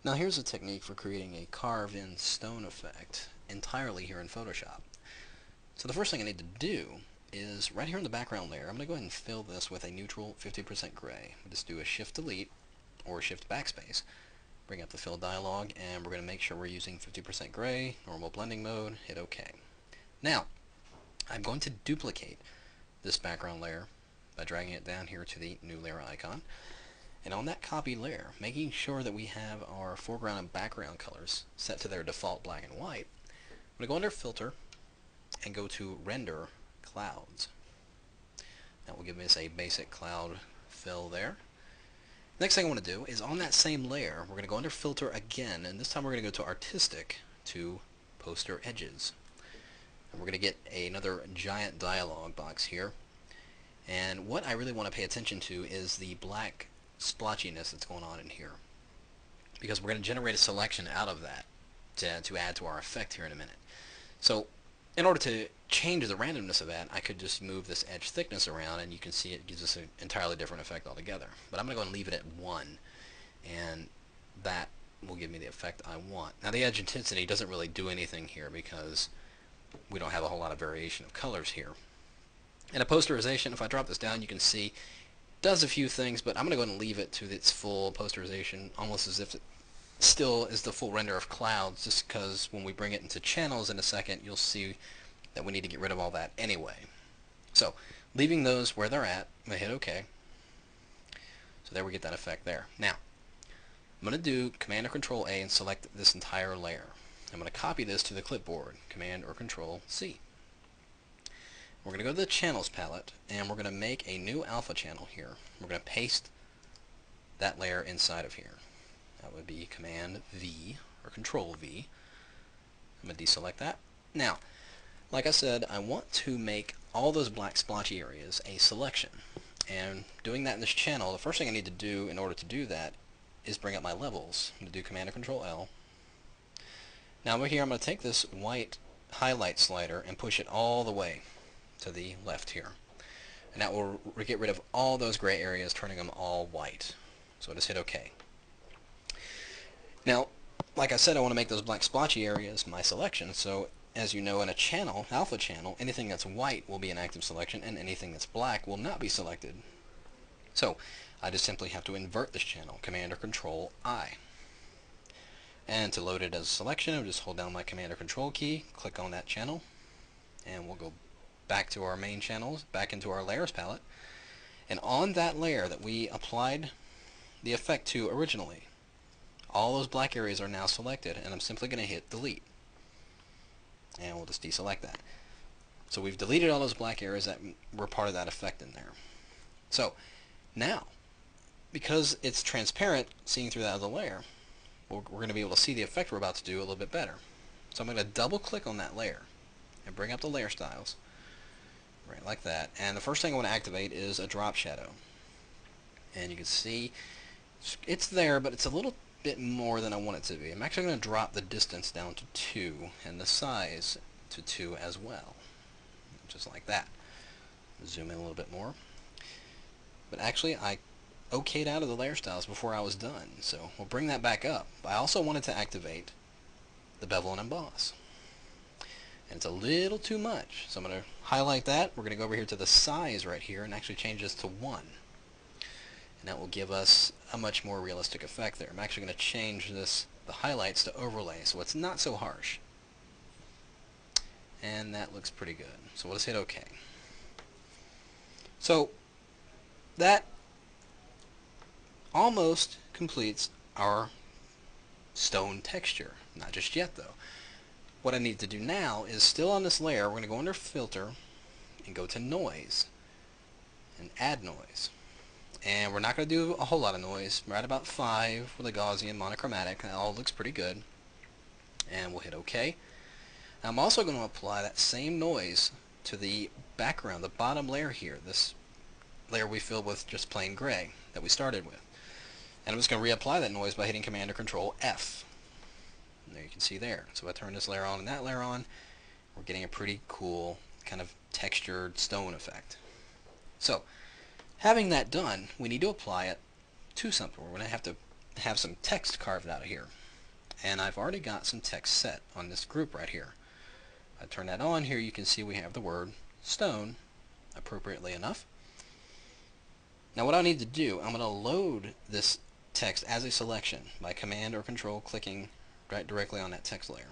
Now here's a technique for creating a carve-in stone effect entirely here in Photoshop. So the first thing I need to do is right here in the background layer, I'm going to go ahead and fill this with a neutral 50% gray. We'll just do a Shift Delete or Shift Backspace. Bring up the fill dialog, and we're going to make sure we're using 50% gray, normal blending mode, hit OK. Now, I'm going to duplicate this background layer by dragging it down here to the new layer icon. And on that copy layer, making sure that we have our foreground and background colors set to their default black and white, I'm going to go under Filter and go to Render Clouds. That will give us a basic cloud fill there. Next thing I want to do is on that same layer, we're going to go under Filter again, and this time we're going to go to Artistic to Poster Edges. And we're going to get another giant dialog box here. And what I really want to pay attention to is the black splotchiness that's going on in here, because we're going to generate a selection out of that to add to our effect here in a minute. So in order to change the randomness of that, I could just move this edge thickness around, and you can see it gives us an entirely different effect altogether. But I'm going to go and leave it at 1, and that will give me the effect I want. Now the edge intensity doesn't really do anything here because we don't have a whole lot of variation of colors here. And a posterization, if I drop this down, you can see does a few things, but I'm going to go ahead and leave it to its full posterization, almost as if it still is the full render of clouds, just because when we bring it into channels in a second, you'll see that we need to get rid of all that anyway. So, leaving those where they're at, I'm going to hit OK. So there we get that effect there. Now, I'm going to do Command or Control A and select this entire layer. I'm going to copy this to the clipboard, Command or Control C. We're going to go to the Channels palette, and we're going to make a new alpha channel here. We're going to paste that layer inside of here. That would be Command V or Control V. I'm going to deselect that. Now, like I said, I want to make all those black splotchy areas a selection. And doing that in this channel, the first thing I need to do in order to do that is bring up my levels. I'm going to do Command or Control L. Now over here, I'm going to take this white highlight slider and push it all the way to the left here. And that will get rid of all those gray areas, turning them all white. So just hit OK. Now, like I said, I want to make those black splotchy areas my selection, so as you know, in a channel, alpha channel, anything that's white will be an active selection, and anything that's black will not be selected. So I just simply have to invert this channel, Command or Control I. And to load it as a selection, I'll just hold down my Command or Control key, click on that channel, and we'll go back to our main channels, back into our layers palette. And on that layer that we applied the effect to originally, all those black areas are now selected, and I'm simply going to hit delete. And we'll just deselect that. So we've deleted all those black areas that were part of that effect in there. So now, because it's transparent, seeing through that other layer, we're going to be able to see the effect we're about to do a little bit better. So I'm going to double click on that layer and bring up the layer styles, right like that. And the first thing I want to activate is a drop shadow. And you can see it's there, but it's a little bit more than I want it to be. I'm actually going to drop the distance down to 2 and the size to 2 as well, just like that. Zoom in a little bit more. But actually I okayed out of the layer styles before I was done, so we'll bring that back up. I also wanted to activate the bevel and emboss, and it's a little too much, so I'm going to highlight that. We're going to go over here to the size right here and actually change this to 1. And that will give us a much more realistic effect there. I'm actually going to change the highlights to overlay, so it's not so harsh. And that looks pretty good. So we'll just hit OK. So that almost completes our stone texture. Not just yet, though. What I need to do now is, still on this layer, we're going to go under Filter and go to Noise and Add Noise. And we're not going to do a whole lot of noise, right about 5 with a Gaussian monochromatic. That all looks pretty good. And we'll hit OK. Now I'm also going to apply that same noise to the background, the bottom layer here, this layer we filled with just plain gray that we started with. And I'm just going to reapply that noise by hitting Command or Control F. And there you can see there. So if I turn this layer on and that layer on, we're getting a pretty cool kind of textured stone effect. So having that done, we need to apply it to something. We're going to have to have some text carved out of here. And I've already got some text set on this group right here. I turn that on here, you can see we have the word stone appropriately enough. Now what I need to do, I'm going to load this text as a selection by Command or Control clicking right directly on that text layer.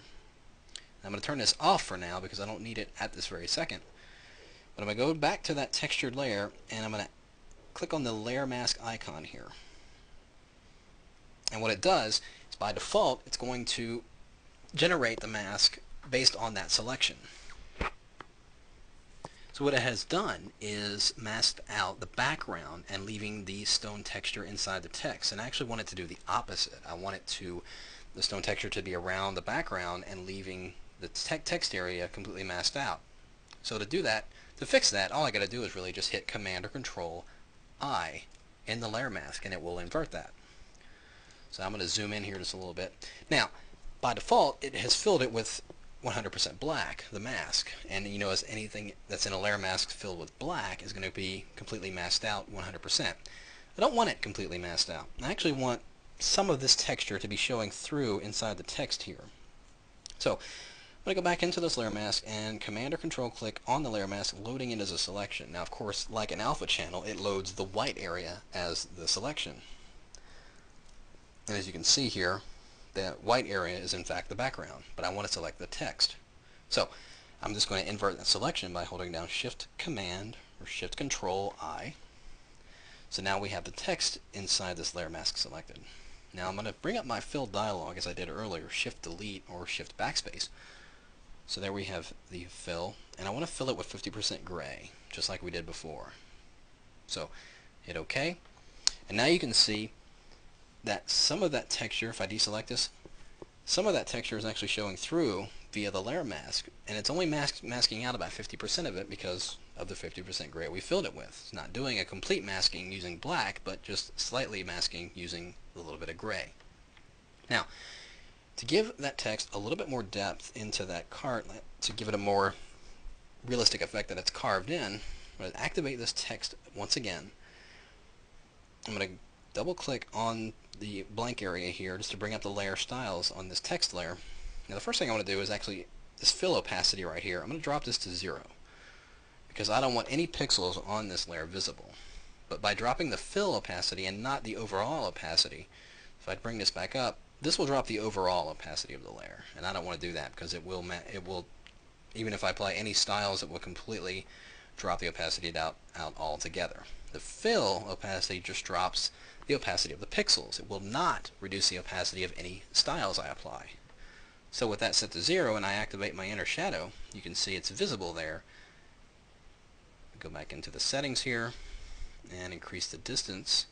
I'm going to turn this off for now because I don't need it at this very second. But I'm going to go back to that textured layer and I'm going to click on the layer mask icon here. And what it does is by default it's going to generate the mask based on that selection. So what it has done is masked out the background and leaving the stone texture inside the text. And I actually want it to do the opposite. I want the stone texture to be around the background and leaving the text area completely masked out. So to do that, to fix that, all I got to do is really just hit Command or Control I in the layer mask and it will invert that. So I'm going to zoom in here just a little bit. Now, by default, it has filled it with 100% black, the mask. And you know, as anything that's in a layer mask filled with black is going to be completely masked out 100%. I don't want it completely masked out. I actually want some of this texture to be showing through inside the text here. So I'm going to go back into this layer mask and Command or Control click on the layer mask, loading it as a selection. Now of course, like an alpha channel, it loads the white area as the selection. And as you can see here, the white area is in fact the background, but I want to select the text. So I'm just going to invert that selection by holding down Shift Command or Shift Control I. So now we have the text inside this layer mask selected. Now I'm going to bring up my fill dialog as I did earlier, Shift Delete or Shift Backspace. So there we have the fill, and I want to fill it with 50% gray, just like we did before. So hit OK, and now you can see that some of that texture, if I deselect this, some of that texture is actually showing through via the layer mask, and it's only masking out about 50% of it because of the 50% gray we filled it with. It's not doing a complete masking using black, but just slightly masking using a little bit of gray. Now, to give that text a little bit more depth into that cart, to give it a more realistic effect that it's carved in, I'm going to activate this text once again. I'm going to double click on the blank area here just to bring up the layer styles on this text layer. Now the first thing I want to do is actually this fill opacity right here. I'm going to drop this to 0 because I don't want any pixels on this layer visible. But by dropping the fill opacity and not the overall opacity, if I bring this back up, this will drop the overall opacity of the layer, and I don't want to do that because it will even if I apply any styles, it will completely drop the opacity out altogether. The fill opacity just drops the opacity of the pixels. It will not reduce the opacity of any styles I apply. So with that set to 0 and I activate my inner shadow, you can see it's visible there. Go back into the settings here and increase the distance.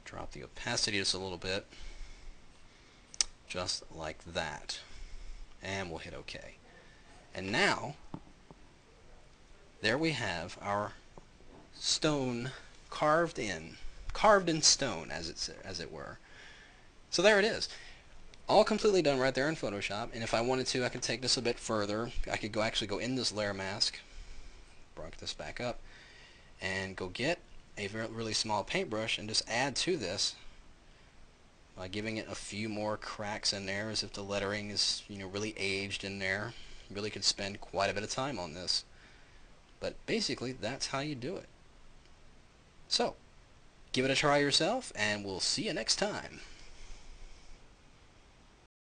Drop the opacity just a little bit. Just like that. And we'll hit OK. And now, there we have our stone carved in stone, as it were. So there it is, all completely done right there in Photoshop. And if I wanted to, I could take this a bit further. I could actually go in this layer mask, bring this back up, and go get a really small paintbrush and just add to this by giving it a few more cracks in there, as if the lettering is really aged in there. You really could spend quite a bit of time on this, but basically that's how you do it. So give it a try yourself, and we'll see you next time.